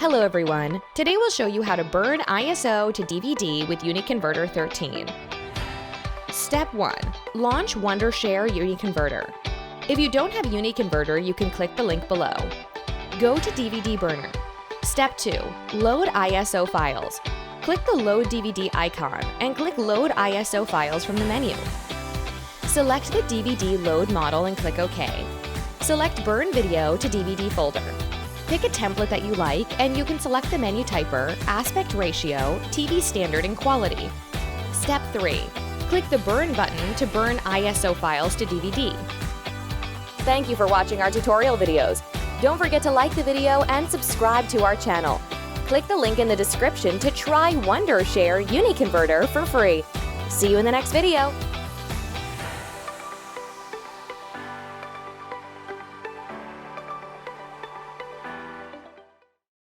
Hello everyone! Today we'll show you how to burn ISO to DVD with UniConverter 13. Step 1. Launch Wondershare UniConverter. If you don't have UniConverter, you can click the link below. Go to DVD Burner. Step 2. Load ISO files. Click the Load DVD icon and click Load ISO files from the menu. Select the DVD load model and click OK. Select Burn Video to DVD folder. Pick a template that you like, and you can select the menu typer, aspect ratio, TV standard, and quality. Step 3. Click the Burn button to burn ISO files to DVD. Thank you for watching our tutorial videos. Don't forget to like the video and subscribe to our channel. Click the link in the description to try Wondershare UniConverter for free. See you in the next video.